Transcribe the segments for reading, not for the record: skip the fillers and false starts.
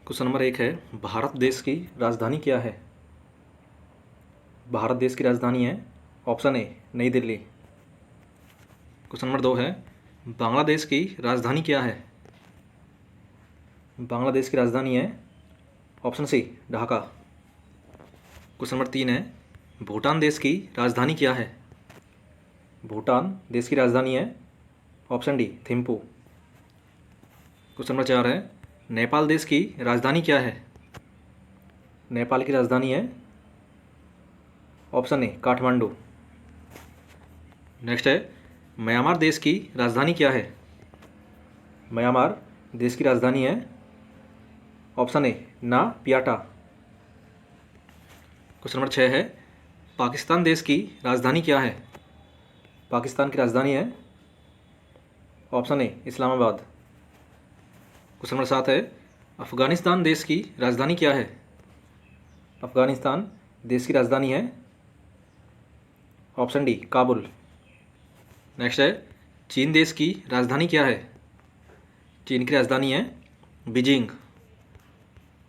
Question number 1 है, भारत देश की राजधानी क्या है? भारत देश की राजधानी है ऑप्शन ए नई दिल्ली। क्वेश्चन नंबर 2 है, बांग्लादेश की राजधानी क्या है? बांग्लादेश की राजधानी है option C Dhaka. Question number 3 है, भूटान देश की राजधानी क्या है? भूटान देश की राजधानी है option D Thimphu. Question number 4 है, नेपाल देश की राजधानी क्या है? नेपाल की राजधानी है ऑप्शन ए काठमांडू। नेक्स्ट है, म्यांमार देश की राजधानी क्या है? म्यांमार देश की राजधानी है ऑप्शन ए ना पियाटा। क्वेश्चन नंबर 6 है, पाकिस्तान देश की राजधानी क्या है? पाकिस्तान की राजधानी है ऑप्शन ए इस्लामाबाद। क्वेश्चन नंबर 7 है, अफगानिस्तान देश की राजधानी क्या है? अफगानिस्तान देश की राजधानी है ऑप्शन डी काबुल। नेक्स्ट है, चीन देश की राजधानी क्या है? चीन की राजधानी है Beijing,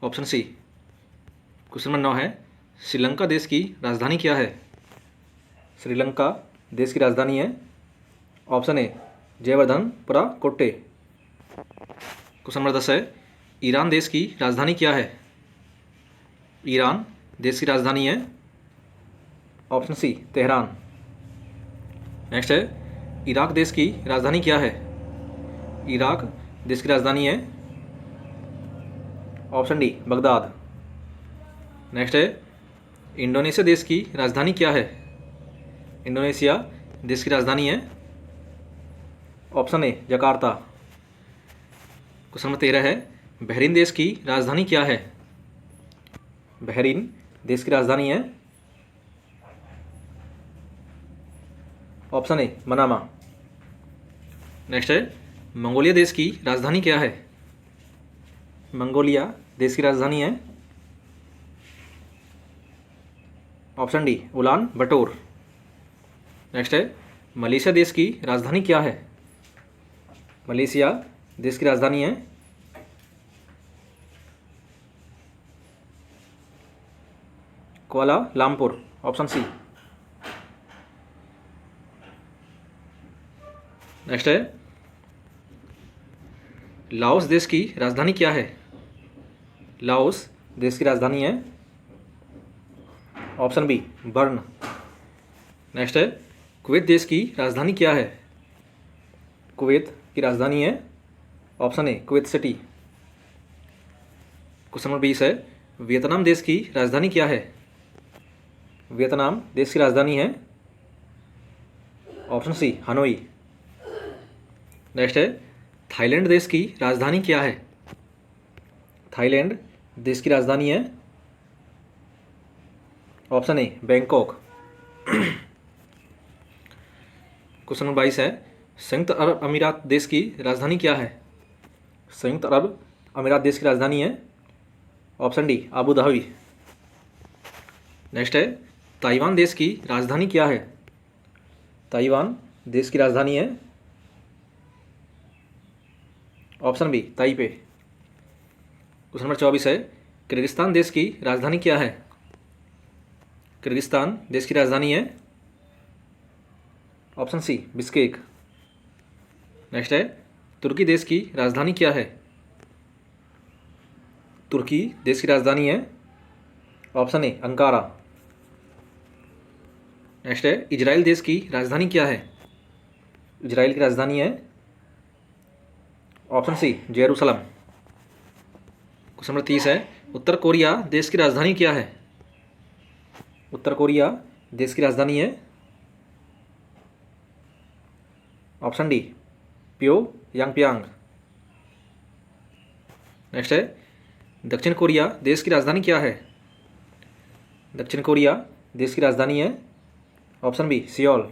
option C. Question number 9 है, श्रीलंका देश की राजधानी क्या है? श्रीलंका देश की राजधानी है option A Jayawardenepura Kotte. Question number 10 है, ईरान देश की राजधानी क्या है? ईरान देश की राजधानी है ऑप्शन सी तेहरान। नेक्स्ट है, इराक देश की राजधानी क्या है? इराक देश की राजधानी है ऑप्शन डी बगदाद। नेक्स्ट है, इंडोनेशिया देश की राजधानी क्या है? इंडोनेशिया देश की राजधानी है ऑप्शन ए जकार्ता। क्वेश्चन नंबर 13 है, बहरीन देश की राजधानी क्या है? बहरीन देश की राजधानी है ऑप्शन ए मनामा। नेक्स्ट है, मंगोलिया देश की राजधानी क्या है? मंगोलिया देश की राजधानी है ऑप्शन डी उलान बटोर। नेक्स्ट है, मलेशिया देश की राजधानी क्या है? मलेशिया देश की राजधानी है कुआलालंपुर, ऑप्शन सी। नेक्स्ट है, लाओस देश की राजधानी क्या है? लाओस देश की राजधानी है ऑप्शन बी बर्न। नेक्स्ट है, कुवैत देश की राजधानी क्या है? कुवैत की राजधानी है ऑप्शन ए कुवैत सिटी। क्वेश्चन नंबर 20 है, वियतनाम देश की राजधानी क्या है? वियतनाम देश की राजधानी है ऑप्शन सी हनोई। नेक्स्ट है, थाईलैंड देश की राजधानी क्या है? थाईलैंड देश की राजधानी है ऑप्शन ए बैंकॉक। क्वेश्चन नंबर 22 है, संयुक्त अरब अमीरात देश की राजधानी क्या है? संयुक्त अरब अमीरात देश की राजधानी है option D Abu Dhabi. Next है, ताइवान देश की राजधानी क्या है? ताइवान देश की राजधानी है option B Taipei. Question number 24 है, किर्गिस्तान देश की राजधानी क्या है? किर्गिस्तान देश की राजधानी है ऑप्शन सी बिश्केक। नेक्स्ट है, तुर्की देश की राजधानी क्या है? तुर्की देश की राजधानी है ऑप्शन ए अंकारा। नेक्स्ट है, इजराइल देश की राजधानी क्या है? इजराइल की राजधानी है option C Jerusalem. Question number 30 है, उत्तर कोरिया देश की राजधानी क्या है? उत्तर कोरिया देश की राजधानी है ऑप्शन डी प्योयांगयांग। नेक्स्ट है, दक्षिण कोरिया देश की राजधानी क्या है? दक्षिण कोरिया देश की राजधानी है option B Seoul.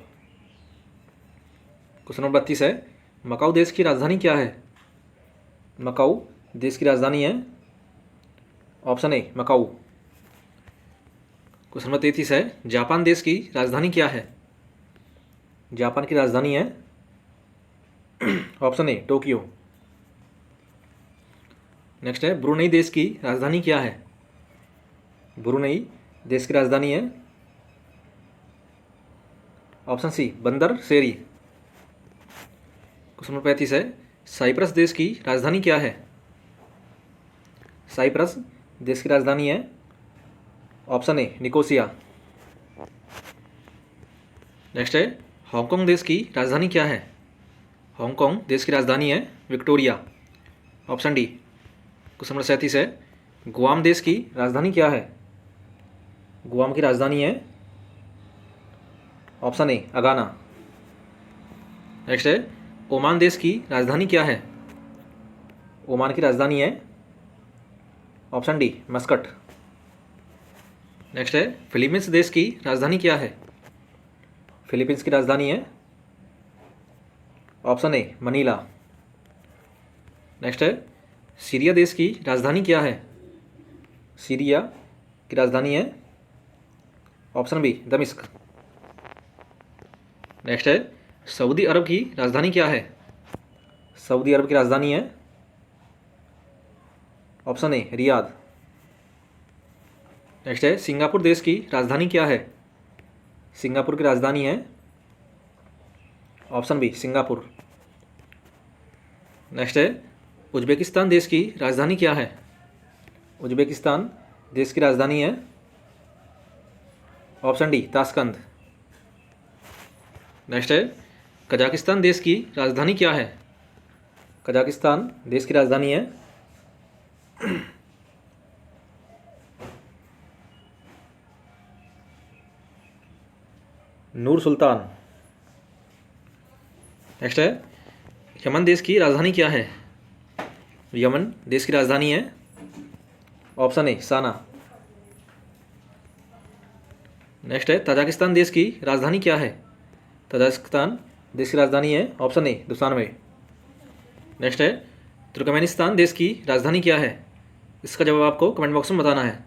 Question number 32 है, मकाऊ देश की राजधानी क्या है? मकाऊ देश की राजधानी है ऑप्शन ए मकाऊ। क्वेश्चन नंबर 33 है, जापान देश की राजधानी क्या है? जापान की राजधानी है, ऑप्शन ए टोक्यो। नेक्स्ट है ब्रुनेई देश की राजधानी क्या है? ब्रुनेई देश की राजधानी है ऑप्शन सी बंदर शेरी। क्वेश्चन नंबर 35 है साइप्रस देश की राजधानी क्या है? साइप्रस देश की राजधानी है ऑप्शन ए निकोसिया। नेक्स्ट है हांगकांग देश की राजधानी क्या है? हांगकांग देश की राजधानी है Victoria, option D. Question number 37 है गुआम देश की राजधानी क्या है? गुआम की राजधानी है ऑप्शन ए अगाना। नेक्स्ट है ओमान देश की राजधानी क्या है? ओमान की राजधानी है ऑप्शन डी मस्कट। नेक्स्ट है फिलीपींस देश की राजधानी क्या है? फिलीपींस की राजधानी है ऑप्शन ए मनीला। नेक्स्ट है सीरिया देश की राजधानी क्या है? सीरिया की राजधानी है ऑप्शन बी दमिश्क। नेक्स्ट है सऊदी अरब की राजधानी क्या है? सऊदी अरब की राजधानी है ऑप्शन ए रियाद। नेक्स्ट है सिंगापुर देश की राजधानी क्या है? सिंगापुर की राजधानी है ऑप्शन बी सिंगापुर। नेक्स्ट है उज्बेकिस्तान देश की राजधानी क्या है? उज्बेकिस्तान देश की राजधानी है ऑप्शन डी ताशकंद। नेक्स्ट है कजाकिस्तान देश की राजधानी क्या है? कजाकिस्तान देश की राजधानी है नूर सुल्तान। नेक्स्ट है यमन देश की राजधानी क्या है? यमन देश की राजधानी है ऑप्शन ए साना। नेक्स्ट है ताजिकिस्तान देश की राजधानी क्या है? ताजिकिस्तान देश की राजधानी है ऑप्शन ए दुशानबे। नेक्स्ट है तुर्कमेनिस्तान देश की राजधानी क्या है? इसका जवाब आपको कमेंट बॉक्स में बताना है।